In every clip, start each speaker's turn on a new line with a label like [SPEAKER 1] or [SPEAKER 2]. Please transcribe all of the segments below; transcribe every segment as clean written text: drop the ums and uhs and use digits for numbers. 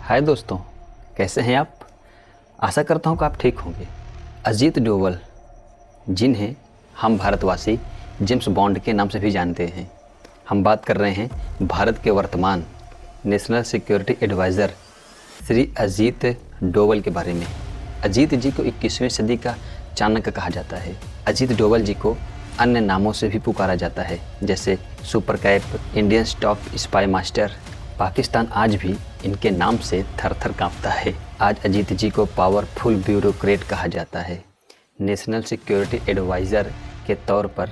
[SPEAKER 1] हाय दोस्तों, कैसे हैं आप। आशा करता हूँ कि आप ठीक होंगे। अजीत डोवल, जिन्हें हम भारतवासी जेम्स बॉन्ड के नाम से भी जानते हैं, हम बात कर रहे हैं भारत के वर्तमान national security adviser Shri Ajit Doval के बारे में। अजीत जी को 21वीं सदी का चाणक्य कहा जाता है। अजीत डोवल जी को अन्य नामों से भी पुकारा जाता है, जैसे super cap, Indian top spy master. Pakistan आज भी इनके नाम से थर थर काँपता है। आज अजीत जी को पावरफुल ब्यूरोक्रेट कहा जाता है। नेशनल सिक्योरिटी एडवाइज़र के तौर पर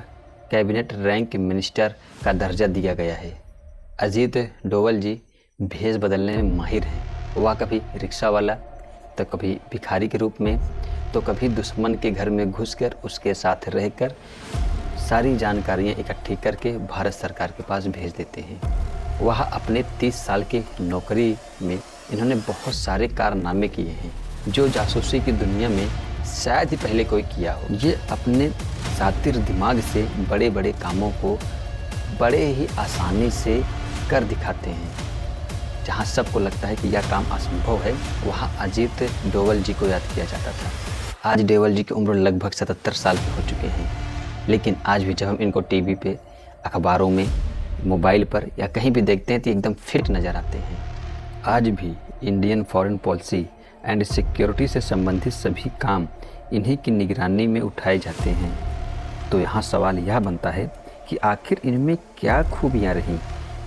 [SPEAKER 1] कैबिनेट रैंक मिनिस्टर का दर्जा दिया गया है। अजीत डोवल जी भेष बदलने में माहिर हैं। वह कभी रिक्शा वाला, तो कभी भिखारी के रूप में, तो कभी दुश्मन के घर में घुसकर उसके साथ रहकर सारी जानकारियां इकट्ठी करके भारत सरकार के पास भेज देते हैं। वह अपने 30 साल की नौकरी में इन्होंने बहुत सारे कारनामे किए हैं जो जासूसी की दुनिया में शायद ही पहले कोई किया हो। ये अपने शातिर दिमाग से बड़े बड़े कामों को बड़े ही आसानी से कर दिखाते हैं। जहाँ सबको लगता है कि यह काम असंभव है, वहाँ अजीत डोवल जी को याद किया जाता था। आज डोवल जी की उम्र लगभग 77 साल के हो चुके हैं, लेकिन आज भी जब हम इनको टीवी पे, अखबारों में, मोबाइल पर या कहीं भी देखते हैं तो एकदम फिट नज़र आते हैं। आज भी Indian foreign policy and security से संबंधित सभी काम इन्हीं की निगरानी में उठाए जाते हैं। तो यहाँ सवाल यह बनता है कि आखिर इनमें क्या खूबियाँ रहीं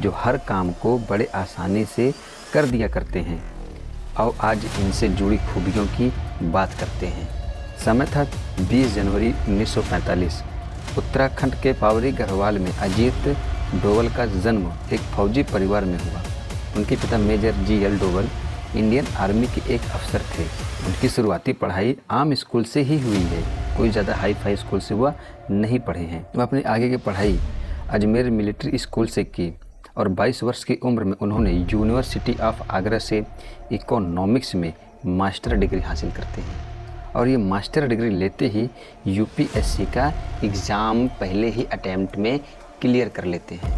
[SPEAKER 1] जो हर काम को बड़े आसानी से कर दिया करते हैं। और आज इनसे जुड़ी खूबियों की बात करते हैं। समय था 20 जनवरी 1945। उत्तराखंड के पावरी गढ़वाल में अजीत डोवल का जन्म एक फौजी परिवार में हुआ। उनके पिता major GL. Doval Indian army के एक अफसर थे। उनकी शुरुआती पढ़ाई आम स्कूल से ही हुई है, कोई ज़्यादा हाई फाई स्कूल से हुआ नहीं पढ़े हैं। वह अपनी आगे की पढ़ाई अजमेर मिलिट्री स्कूल से की और 22 वर्ष की उम्र में उन्होंने यूनिवर्सिटी ऑफ आगरा से इकोनॉमिक्स में मास्टर डिग्री हासिल करते हैं। और ये मास्टर डिग्री लेते ही यूपीएससी का एग्ज़ाम पहले ही अटैम्प्ट में क्लियर कर लेते हैं।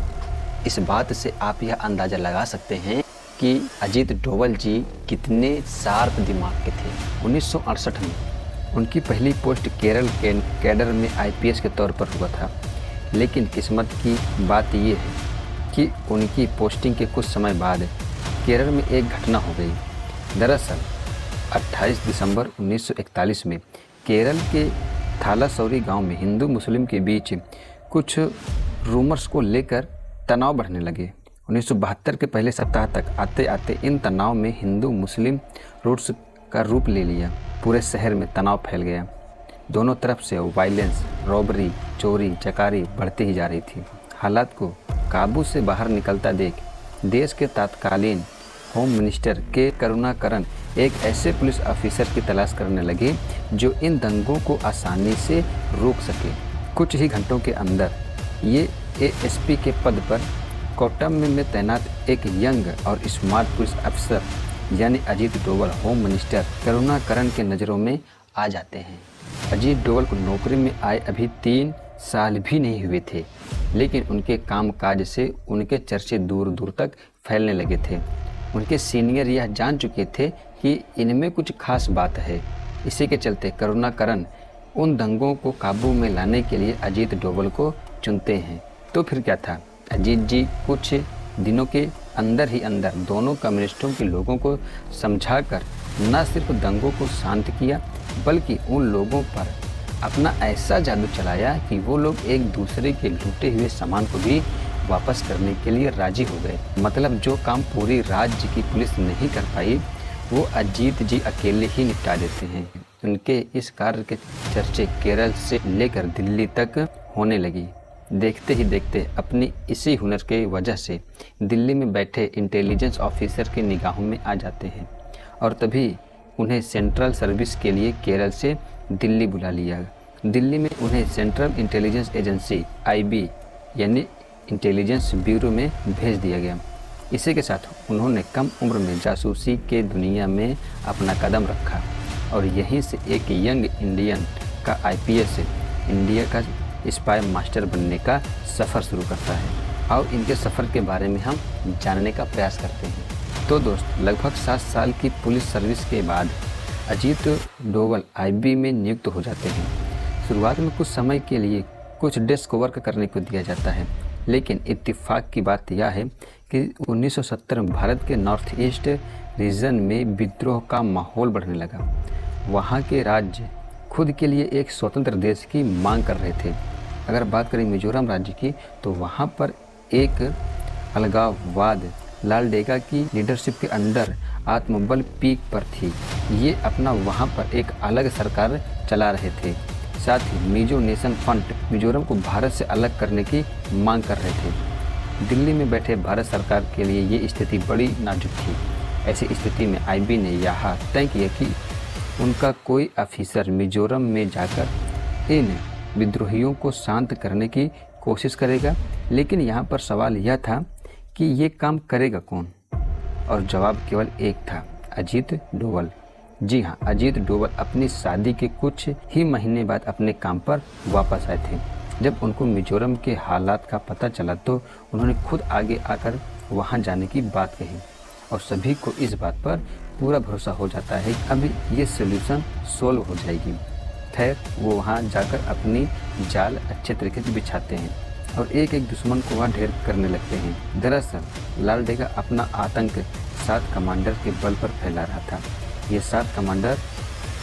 [SPEAKER 1] इस बात से आप यह अंदाज़ा लगा सकते हैं कि अजीत डोवल जी कितने शार्प दिमाग के थे। 1968 में उनकी पहली पोस्ट केरल के कैडर में आईपीएस के तौर पर हुआ था। लेकिन किस्मत की बात यह है कि उनकी पोस्टिंग के कुछ समय बाद केरल में एक घटना हो गई। दरअसल 28 दिसंबर 1941 में केरल के थालासौरी गांव में हिंदू मुस्लिम के बीच कुछ रूमर्स को लेकर तनाव बढ़ने लगे। 1972 के पहले सप्ताह तक आते आते इन तनाव में हिंदू मुस्लिम रूट्स का रूप ले लिया। पूरे शहर में तनाव फैल गया। दोनों तरफ से वायलेंस, रॉबरी, चोरी चकारी बढ़ती ही जा रही थी। हालात को काबू से बाहर निकलता देख देश के तत्कालीन होम मिनिस्टर के करुणाकरन एक ऐसे पुलिस ऑफिसर की तलाश करने लगे जो इन दंगों को आसानी से रोक सके। कुछ ही घंटों के अंदर ये एएसपी के पद पर कोट्टम में तैनात एक यंग और स्मार्ट पुलिस अफसर यानी अजीत डोवल होम मिनिस्टर करुणाकरन के नज़रों में आ जाते हैं। अजीत डोवल को नौकरी में आए अभी 3 साल भी नहीं हुए थे, लेकिन उनके कामकाज से उनके चर्चे दूर दूर तक फैलने लगे थे। उनके सीनियर यह जान चुके थे कि इनमें कुछ खास बात है। इसी के चलते करुणाकरन उन दंगों को काबू में लाने के लिए अजीत डोवल को चुनते हैं। तो फिर क्या था, अजीत जी कुछ दिनों के अंदर ही अंदर दोनों कम्युनिस्टों के लोगों को समझाकर न सिर्फ दंगों को शांत किया, बल्कि उन लोगों पर अपना ऐसा जादू चलाया कि वो लोग एक दूसरे के लूटे हुए सामान को भी वापस करने के लिए राजी हो गए। मतलब जो काम पूरी राज्य की पुलिस नहीं कर पाई, वो अजीत जी अकेले ही निपटा देते हैं। उनके इस कार्य के चर्चे केरल से लेकर दिल्ली तक होने लगी। देखते ही देखते अपनी इसी हुनर के वजह से दिल्ली में बैठे इंटेलिजेंस ऑफिसर की निगाहों में आ जाते हैं और तभी उन्हें सेंट्रल सर्विस के लिए केरल से दिल्ली बुला लिया। दिल्ली में उन्हें सेंट्रल इंटेलिजेंस एजेंसी आईबी यानी इंटेलिजेंस ब्यूरो में भेज दिया गया। इसी के साथ उन्होंने कम उम्र में जासूसी के दुनिया में अपना कदम रखा और यहीं से एक यंग इंडियन का आईपीएस इंडिया का स्पाई मास्टर बनने का सफ़र शुरू करता है। और इनके सफ़र के बारे में हम जानने का प्रयास करते हैं। तो दोस्त, लगभग 7 साल की पुलिस सर्विस के बाद अजीत डोवल आईबी में नियुक्त हो जाते हैं। शुरुआत में कुछ समय के लिए कुछ डेस्क वर्क करने को दिया जाता है, लेकिन इत्तेफाक की बात यह है कि 1970 में भारत के नॉर्थ ईस्ट रीजन में विद्रोह का माहौल बढ़ने लगा। वहाँ के राज्य खुद के लिए एक स्वतंत्र देश की मांग कर रहे थे। अगर बात करें मिजोरम राज्य की, तो वहाँ पर एक अलगाववाद लालडेगा की लीडरशिप के अंडर आत्मबल पीक पर थी। ये अपना वहाँ पर एक अलग सरकार चला रहे थे। साथ ही मिजो नेशन फ्रंट मिजोरम को भारत से अलग करने की मांग कर रहे थे। दिल्ली में बैठे भारत सरकार के लिए ये स्थिति बड़ी नाजुक थी। ऐसी स्थिति में आईबी ने यह तय किया कि उनका कोई ऑफिसर मिजोरम में जाकर इन विद्रोहियों को शांत करने की कोशिश करेगा। लेकिन यहाँ पर सवाल यह था कि ये काम करेगा कौन, और जवाब केवल एक था, अजीत डोवल। जी हाँ, अजीत डोवल अपनी शादी के कुछ ही महीने बाद अपने काम पर वापस आए थे। जब उनको मिजोरम के हालात का पता चला तो उन्होंने खुद आगे आकर वहाँ जाने की बात कही, और सभी को इस बात पर पूरा भरोसा हो जाता है कि अभी ये सोल्यूशन सोल्व हो जाएगी। खैर, वो वहाँ जाकर अपनी जाल अच्छे तरीके से बिछाते हैं और एक एक दुश्मन को वहाँ ढेर करने लगते हैं। दरअसल लालडेगा अपना आतंक 7 कमांडर के बल पर फैला रहा था। ये 7 कमांडर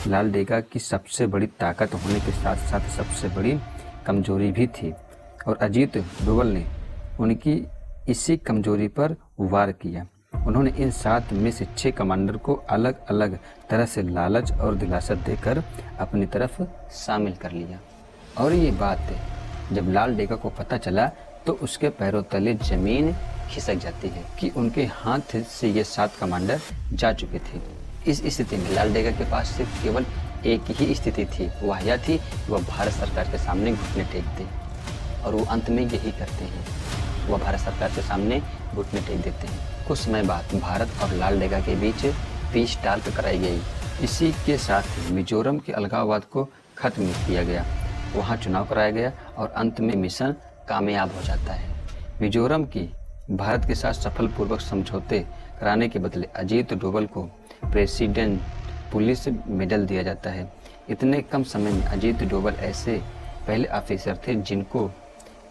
[SPEAKER 1] लालडेगा की सबसे बड़ी ताकत होने के साथ साथ सबसे बड़ी कमजोरी भी थी, और अजीत डोवल ने उनकी इसी कमजोरी पर वार किया। उन्होंने इन 7 में से 6 कमांडर को अलग अलग तरह से लालच और दिलासा देकर अपनी तरफ शामिल कर लिया। और ये बात जब लालडेगा को पता चला तो उसके पैरों तले जमीन खिसक जाती है कि उनके हाथ से ये 7 कमांडर जा चुके थे। इस स्थिति में लालडेगा के पास सिर्फ केवल एक ही स्थिति थी, वह यह थी कि वह भारत सरकार के सामने घुटने टेक दे, और वो अंत में यही करते हैं। वह भारत सरकार के सामने घुटने टेक देते हैं। कुछ समय बाद भारत और लालडेगा के बीच पीस टाल्क कराई गई। इसी के साथ ही मिजोरम के अलगाववाद को खत्म किया गया, वहाँ चुनाव कराया गया और अंत में मिशन कामयाब हो जाता है। मिजोरम की भारत के साथ सफलपूर्वक समझौते कराने के बदले अजीत डोवल को प्रेसिडेंट पुलिस मेडल दिया जाता है। इतने कम समय में अजीत डोवल ऐसे पहले ऑफिसर थे जिनको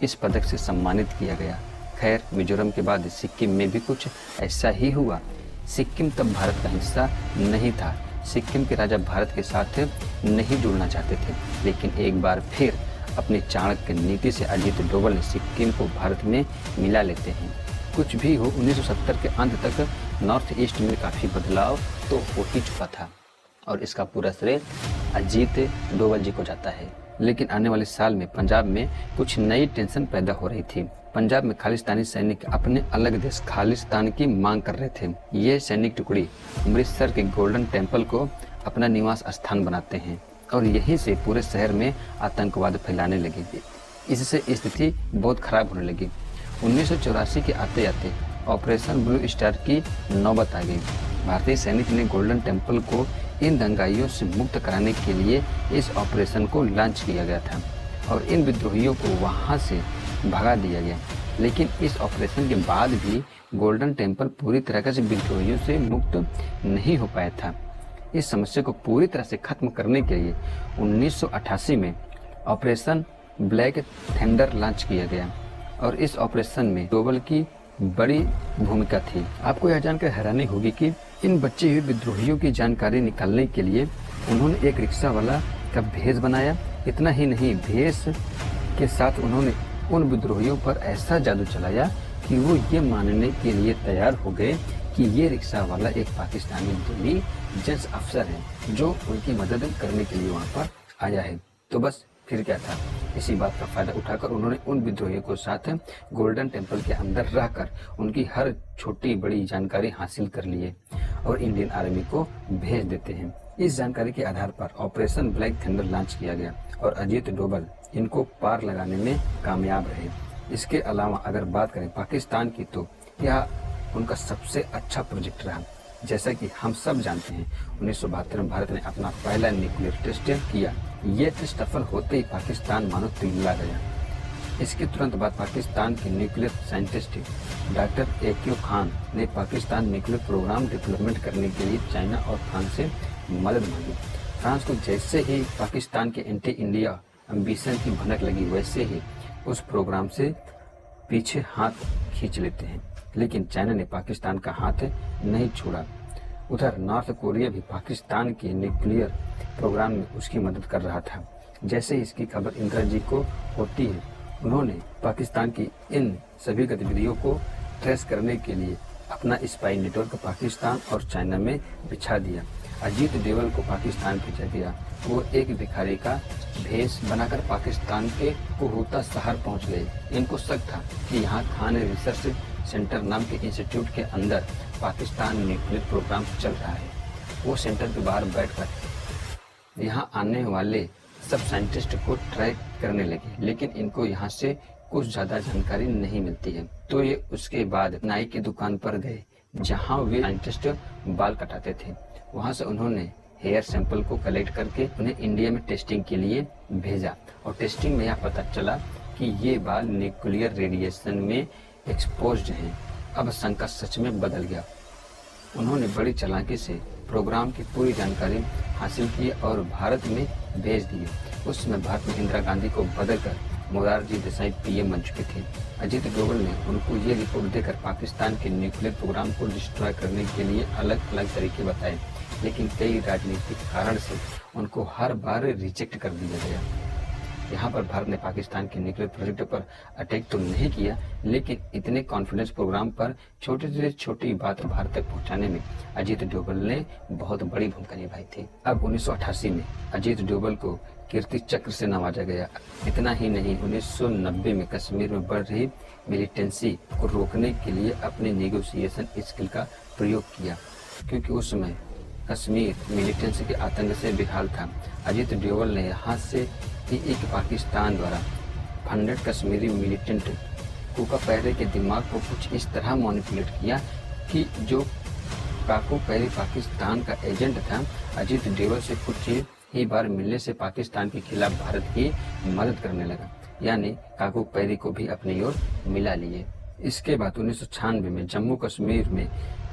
[SPEAKER 1] इस पदक से सम्मानित किया गया। खैर, मिजोरम के बाद सिक्किम में भी कुछ ऐसा ही हुआ। सिक्किम तब भारत का हिस्सा नहीं था। सिक्किम के राजा भारत के साथ नहीं जुड़ना चाहते थे, लेकिन एक बार फिर अपनी चाणक्य नीति से अजीत डोवल ने सिक्किम को भारत में मिला लेते हैं। कुछ भी हो, 1970 के अंत तक नॉर्थ ईस्ट में काफ़ी बदलाव तो हो ही चुका था, और इसका पूरा श्रेय अजीत डोवल जी को जाता है। लेकिन आने वाले साल में पंजाब में कुछ नई टेंशन पैदा हो रही थी। पंजाब में खालिस्तानी सैनिक अपने अलग देश खालिस्तान की मांग कर रहे थे। ये सैनिक टुकड़ी अमृतसर के गोल्डन टेम्पल को अपना निवास स्थान बनाते हैं और यहीं से पूरे शहर में आतंकवाद फैलाने लगे। इससे स्थिति बहुत खराब होने लगी। 1984 के आते आते ऑपरेशन ब्लू स्टार की नौबत आ गई। भारतीय सैनिक ने गोल्डन टेम्पल को इन दंगाइयों से मुक्त कराने के लिए इस ऑपरेशन को लॉन्च किया गया था और इन विद्रोहियों को वहां से भगा दिया गया। लेकिन इस ऑपरेशन के बाद भी गोल्डन टेम्पल पूरी तरह से विद्रोहियों से मुक्त नहीं हो पाया था। इस समस्या को पूरी तरह से खत्म करने के लिए 1988 में ऑपरेशन ब्लैक थंडर लॉन्च किया गया और इस ऑपरेशन में डोवल की बड़ी भूमिका थी। आपको यह जानकर हैरानी होगी कि इन बचे हुए विद्रोहियों की जानकारी निकालने के लिए उन्होंने एक रिक्शा वाला का भेष बनाया। इतना ही नहीं, भेष के साथ उन्होंने उन विद्रोहियों पर ऐसा जादू चलाया कि वो ये मानने के लिए तैयार हो गए कि ये रिक्शा वाला एक पाकिस्तानी इंटेलिजेंस अफसर है जो उनकी मदद करने के लिए वहाँ पर आया है। तो बस फिर क्या था, इसी बात का फायदा उठाकर उन्होंने उन विद्रोहियों के साथ गोल्डन टेम्पल के अंदर रहकर उनकी हर छोटी बड़ी जानकारी हासिल कर लिए और इंडियन आर्मी को भेज देते हैं। इस जानकारी के आधार पर ऑपरेशन ब्लैक थंडर लॉन्च किया गया और अजीत डोवल इनको पार लगाने में कामयाब रहे। इसके अलावा अगर बात करें पाकिस्तान की, तो यह उनका सबसे अच्छा प्रोजेक्ट रहा। जैसा कि हम सब जानते हैं, 1972 में भारत ने अपना पहला न्यूक्लियर टेस्ट किया। ये टेस्ट सफल होते ही पाकिस्तान मानो तिलमिला गया। इसके तुरंत बाद पाकिस्तान के nuclear scientist doctor AQ Khan ने पाकिस्तान न्यूक्लियर प्रोग्राम डेवलपमेंट करने के लिए चाइना और फ्रांस से मदद मांगी। फ्रांस को जैसे ही पाकिस्तान के एंटी इंडिया एम्बिशन की भनक लगी, वैसे ही उस प्रोग्राम से पीछे हाथ खींच लेते हैं, लेकिन चाइना ने पाकिस्तान का हाथ नहीं छोड़ा। उधर नॉर्थ कोरिया भी पाकिस्तान के न्यूक्लियर प्रोग्राम में उसकी मदद कर रहा था। जैसे ही इसकी खबर इंदिरा जी को होती है, उन्होंने पाकिस्तान की इन सभी गतिविधियों को ट्रेस करने के लिए अपना स्पाई नेटवर्क पाकिस्तान और चाइना में बिछा दिया। अजीत डोभाल को पाकिस्तान भेजा गया। वो एक भिखारी का भेष बनाकर पाकिस्तान के कुहूता शहर पहुंच गए। इनको शक था कि यहाँ खान रिसर्च सेंटर नाम के इंस्टीट्यूट के अंदर पाकिस्तान न्यूक्लियर प्रोग्राम चल रहा है। वो सेंटर के बाहर बैठकर यहाँ आने वाले सब साइंटिस्ट को ट्रैक करने लगे, लेकिन इनको यहाँ से कुछ ज्यादा जानकारी नहीं मिलती है। तो ये उसके बाद नाई की दुकान पर गए, जहाँ वे साइंटिस्ट बाल कटाते थे। वहाँ से उन्होंने हेयर सैंपल को कलेक्ट करके उन्हें इंडिया में टेस्टिंग के लिए भेजा, और टेस्टिंग में यह पता चला कि ये बाल न्यूक्लियर रेडिएशन में एक्सपोज्ड हैं। अब शंका सच में बदल गया। उन्होंने बड़ी चालाकी से प्रोग्राम की पूरी जानकारी हासिल की और भारत में भेज दिए। उस समय भारत में इंदिरा गांधी को बदलकर मोरारजी देसाई PM बन चुके थे। अजीत डोभाल ने उनको ये रिपोर्ट देकर पाकिस्तान के न्यूक्लियर प्रोग्राम को डिस्ट्रॉय करने के लिए अलग अलग तरीके बताए, लेकिन कई राजनीतिक कारण से उनको हर बार रिजेक्ट कर दिया गया। यहाँ पर भारत ने पाकिस्तान के न्यूक्लियर प्रोजेक्ट पर अटैक तो नहीं किया, लेकिन इतने कॉन्फिडेंस प्रोग्राम पर छोटी से छोटी बात भारत तक पहुँचाने में अजीत डोभाल ने बहुत बड़ी भूमिका निभाई थी। अब 1988 में अजीत डोभाल को कीर्ति चक्र से नवाजा गया। इतना ही नहीं, 1990 में कश्मीर में बढ़ रही मिलिटेंसी को रोकने के लिए अपने नेगोशिएशन स्किल का प्रयोग किया, क्योंकि उस समय कश्मीर मिलिटेंसी के आतंक से बेहाल था। अजीत डोभाल ने यहाँ से ही एक पाकिस्तान द्वारा फंडेड कश्मीरी मिलिटेंट कुका पैरे के दिमाग को कुछ इस तरह मैनिपुलेट किया कि जो काको पैरे पाकिस्तान का एजेंट था, अजीत डोभाल से कुछ ही बार मिलने से पाकिस्तान के खिलाफ भारत की मदद करने लगा, यानी काको पैरी को भी अपनी ओर मिला लिए। इसके बाद 1996 में जम्मू कश्मीर में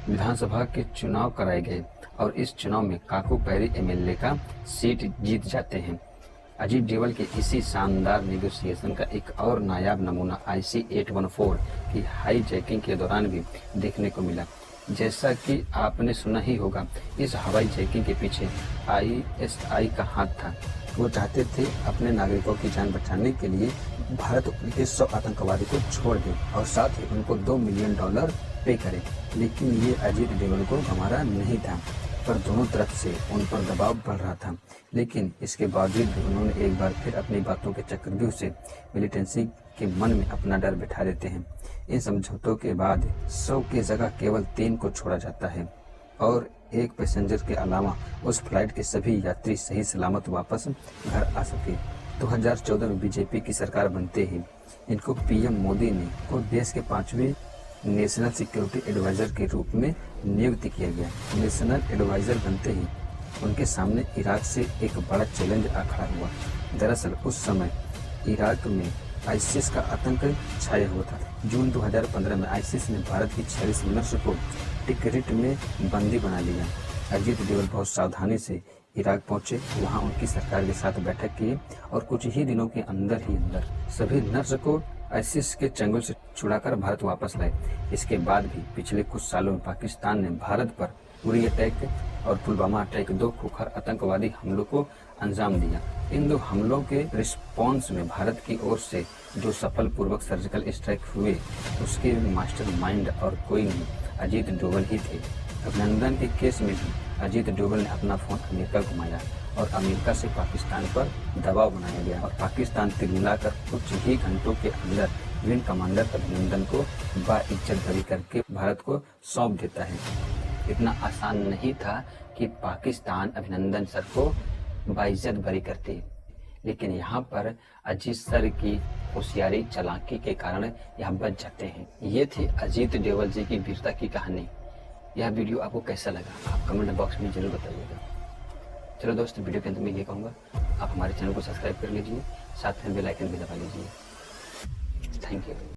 [SPEAKER 1] विधानसभा के चुनाव कराए गए और इस चुनाव में काको पैरी MLA का सीट जीत जाते हैं। अजीत डोभाल के इसी शानदार नेगोशिएशन का एक और नायाब नमूना IC-814 की हाई जैकिंग के दौरान भी देखने को मिला। जैसा कि आपने सुना ही होगा, इस हवाई जैकिंग के पीछे ISI का हाथ था। वो चाहते थे अपने नागरिकों की जान बचाने के लिए भारत उनके 100 आतंकवादी को छोड़ दे और साथ ही उनको $2 मिलियन पे करे, लेकिन ये अजीत डोभाल को गंवारा नहीं था, पर दोनों तरफ से उन पर दबाव बढ़ रहा था। लेकिन इसके बावजूद भी उन्होंने एक बार फिर अपनी बातों के चक्रव्यूह से मिलिटेंसी के मन में अपना डर बिठा देते हैं। इन समझौतों के बाद 100 की जगह केवल 3 को छोड़ा जाता है और एक पैसेंजर के अलावा उस फ्लाइट के सभी यात्री सही सलामत वापस घर आ सके। 2014 में बीजेपी की सरकार बनते ही इनको PM मोदी ने को देश के 5वें नेशनल सिक्योरिटी एडवाइजर के रूप में नियुक्त किया गया। नेशनल एडवाइजर बनते ही उनके सामने इराक से एक बड़ा चैलेंज आ खड़ा हुआ। दरअसल उस समय इराक में ISIS का आतंक छाया हुआ था। जून 2015 में ISIS ने भारत की 46 नर्स को टिकरिट में बंदी बना लिया। अजीत डोभाल बहुत सावधानी से इराक पहुंचे, वहां उनकी सरकार के साथ बैठक की और कुछ ही दिनों के अंदर सभी नर्स को ISIS के चंगुल से छुड़ाकर भारत वापस लाए। इसके बाद भी पिछले कुछ सालों में पाकिस्तान ने भारत पर उरी अटैक और पुलवामा अटैक 2 खूंखार आतंकवादी हमलों को अंजाम दिया। इन 2 हमलों के रिस्पॉन्स में भारत की ओर से जो सफल पूर्वक सर्जिकल स्ट्राइक हुए, उसके मास्टरमाइंड और कोई नहीं, अजीत डोभाल ही थे। अभिनंदन के केस में भी अजीत डोभाल ने अपना फोन अमेरिका घुमाया और अमेरिका से पाकिस्तान पर दबाव बनाया गया और पाकिस्तान तिलमिलाकर कुछ ही घंटों के अंदर विंग कमांडर अभिनंदन को बाइज्जत बरी करके भारत को सौंप देता है। इतना आसान नहीं था कि पाकिस्तान अभिनंदन सर को बाइज्जत बरी करते, लेकिन यहाँ पर अजीत सर की होशियारी चालाकी के कारण यह बच जाते हैं। ये थी अजीत डोभाल जी की वीरता की कहानी। यह वीडियो आपको कैसा लगा आप कमेंट बॉक्स में जरूर बताइएगा। चलो दोस्तों, वीडियो के अंत में ये कहूँगा, आप हमारे चैनल को सब्सक्राइब कर लीजिए, साथ में बेल आइकन भी दबा लीजिए। Thank you.